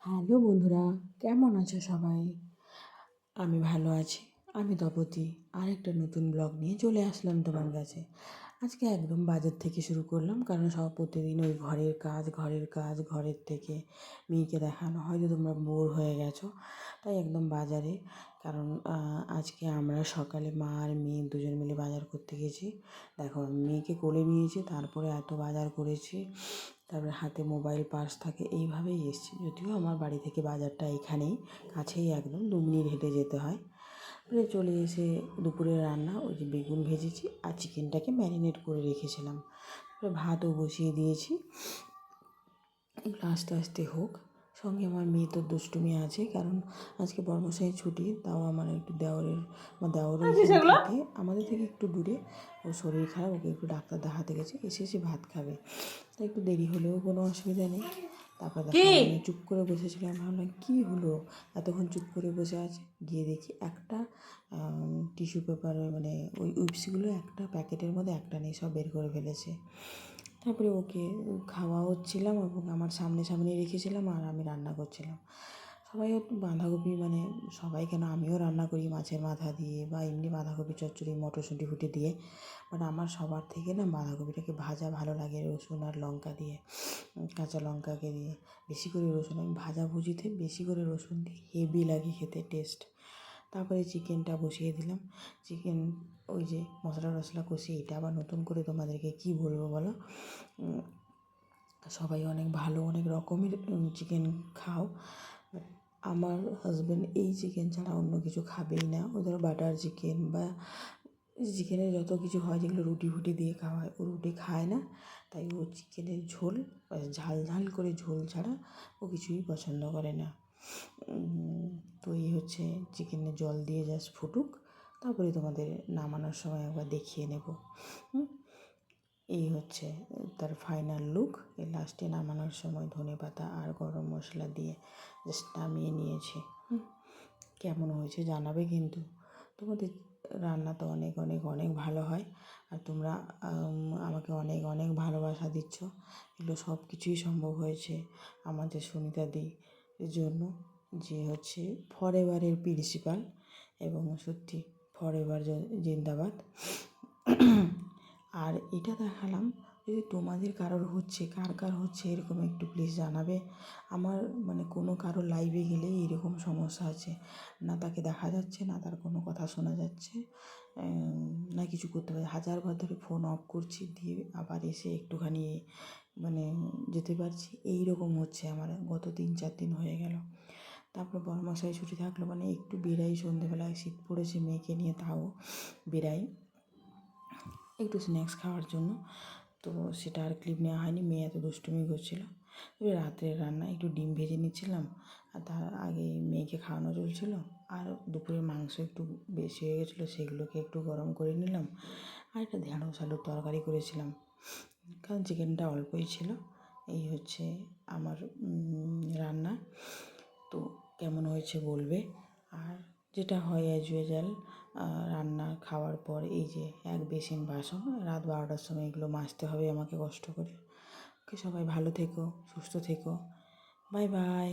Hello বন্ধুরা, কেমন আছো সবাই? আমি ভালো আছি। আমি তপতী আরেকটা নতুন ব্লগ নিয়ে চলে আসলাম তোমার কাছে। আজকে একদম বাজার থেকে শুরু করলাম, কারণ সব প্রতিদিন ওই ঘরের থেকে মেয়েকে দেখানো, হয়তো তোমরা বোর হয়ে গেছো, তাই একদম বাজারে। কারণ আজকে আমরা সকালে মা আর মেয়ে দুজন মিলে বাজার করতে গেছি। দেখো, আমি মেয়েকে কোলে নিয়েছি, তারপরে এত বাজার করেছি। তারপরে হাতে মোবাইল পার্স থাকে, এইভাবেই এসেছি। যদিও আমার বাড়ি থেকে বাজারটা এখানেই কাছেই, একদম 2 মিনিট হেঁটে যেতে হয়। চলে এসে দুপুরের রান্না, ওই যে বেগুন ভেজেছি আর চিকেনটাকে ম্যারিনেট করে রেখেছিলাম। ভাতও বসিয়ে দিয়েছি, এগুলো আস্তে আস্তে হোক। সঙ্গে আমার মেয়ে তো দুষ্টুমি আছে, কারণ আজকে বর্মশাইয়ের ছুটি। তাও আমার একটু দেওরের এখানে থাকে, আমাদের থেকে একটু দূরে। ওর শরীর খারাপ, ওকে একটু ডাক্তার দেখাতে গেছে, এসে ভাত খাবে। তাই একটু দেরি হলেও কোনো অসুবিধা নেই। তারপর দেখো আমি চুপ করে বসেছিলাম, ভাবলাম কী হলো এতক্ষণ চুপ করে বসে আছে। গিয়ে দেখি একটা টিস্যু পেপার, মানে ওই উইপসগুলো একটা প্যাকেটের মধ্যে একটা নেই, সব বের করে ফেলেছে। তারপরে ওকে খাওয়া হচ্ছিলাম এবং আমার সামনে রেখেছিলাম, আর আমি রান্না করছিলাম। সবাই বাঁধাকপি, মানে সবাই কেন, আমিও রান্না করি মাছের মাথা দিয়ে বা এমনি বাঁধাকপি চচ্চড়ি মটরশুঁটি ফুটে দিয়ে। বাট আমার সবার থেকে না বাঁধাকপিটাকে ভাজা ভালো লাগে, রসুন আর লঙ্কা দিয়ে, কাঁচা লঙ্কাকে দিয়ে বেশি করে রসুন। আমি ভাজাভুজিতে বেশি করে রসুন দিই, হেভি লাগে খেতে, টেস্ট। তারপরে চিকেনটা বসিয়ে দিলাম। চিকেন ওই যে মশলা কষিয়ে, এটা আবার নতুন করে তোমাদেরকে কী বলবো বলো, সবাই অনেক ভালো অনেক রকমের চিকেন খাও, বাট আমার হাজব্যান্ড এই চিকেন ছাড়া অন্য কিছু খাবেই না। ও ধরো বাটার চিকেন বা চিকেনের যত কিছু হয় যেগুলো রুটি ফুটি দিয়ে খাওয়া হয়, ও রুটি খায় না। তাই ও চিকেনের ঝোল, ঝাল করে ঝোল ছাড়া ও কিছুই পছন্দ করে না। তো এই হচ্ছে, চিকেনের জল দিয়ে জাস্ট ফুটুক, তারপরে তোমাদের নামানোর সময় একবার দেখিয়ে নেব। এই হচ্ছে তার ফাইনাল লুক। এই লাস্টে নামানোর সময় ধনেপাতা আর গরম মশলা দিয়ে জাস্ট নামিয়ে নিয়েছি। কেমন হয়েছে জানাবে কিন্তু। তোমাদের রান্না তো অনেক অনেক অনেক ভালো হয়, আর তোমরা আমাকে অনেক অনেক ভালোবাসা দিচ্ছ। এগুলো সব কিছুই সম্ভব হয়েছে আমাদের সুনিতাদির জন্য, যে হচ্ছে ফরএভারের প্রিন্সিপাল, এবং সত্যি ফরএভার জিন্দাবাদ। আর এটা দেখালাম, যদি তোমাদের কারোর হচ্ছে, কার হচ্ছে এরকম, একটু প্লিজ জানাবে। আমার মানে কোনো কারো লাইভে গেলেই এরকম সমস্যা আছে, না তাকে দেখা যাচ্ছে, না তার কোনো কথা শোনা যাচ্ছে, না কিছু করতে পারে। হাজারবার ধরে ফোন অফ করছি, দিয়ে আবার এসে একটুখানি মানে যেতে পারছি। এই রকম হচ্ছে আমার, গত 3-4 দিন হয়ে গেল। তারপর বড়মশাই ছুটি থাকলো মানে একটু বেরাই, সন্ধেবেলায় শীত পড়েছে, মেয়েকে নিয়ে তাও বেরাই একটু স্ন্যাক্স খাওয়ার জন্য। তো সেটা আর ক্লিপ নেওয়া হয়নি, মেয়ে এত দুষ্টুমি করছিলো। এবার রাত্রের রান্না একটু ডিম ভেজে নিচ্ছিলাম, আর তার আগে মেয়েকে খাওয়ানো চলছিলো। আর দুপুরের মাংস একটু বেশি হয়ে গেছিলো, সেগুলোকে একটু গরম করে নিলাম। আর একটা ঢেঁড়স আলুর তরকারি করেছিলাম, কারণ চিকেনটা অল্পই ছিল। এই হচ্ছে আমার রান্না। তো কেমন হয়েছে বলবে। আর যেটা হয় অ্যাজ ইউজুয়াল, রান্না খাওয়ার পর এই যে এক বেসিন বাসন, রাত 12টার সময় এগুলো মাজতে হবে আমাকে কষ্ট করে। ওকে, সবাই ভালো থেকো, সুস্থ থেকো, বাই বাই।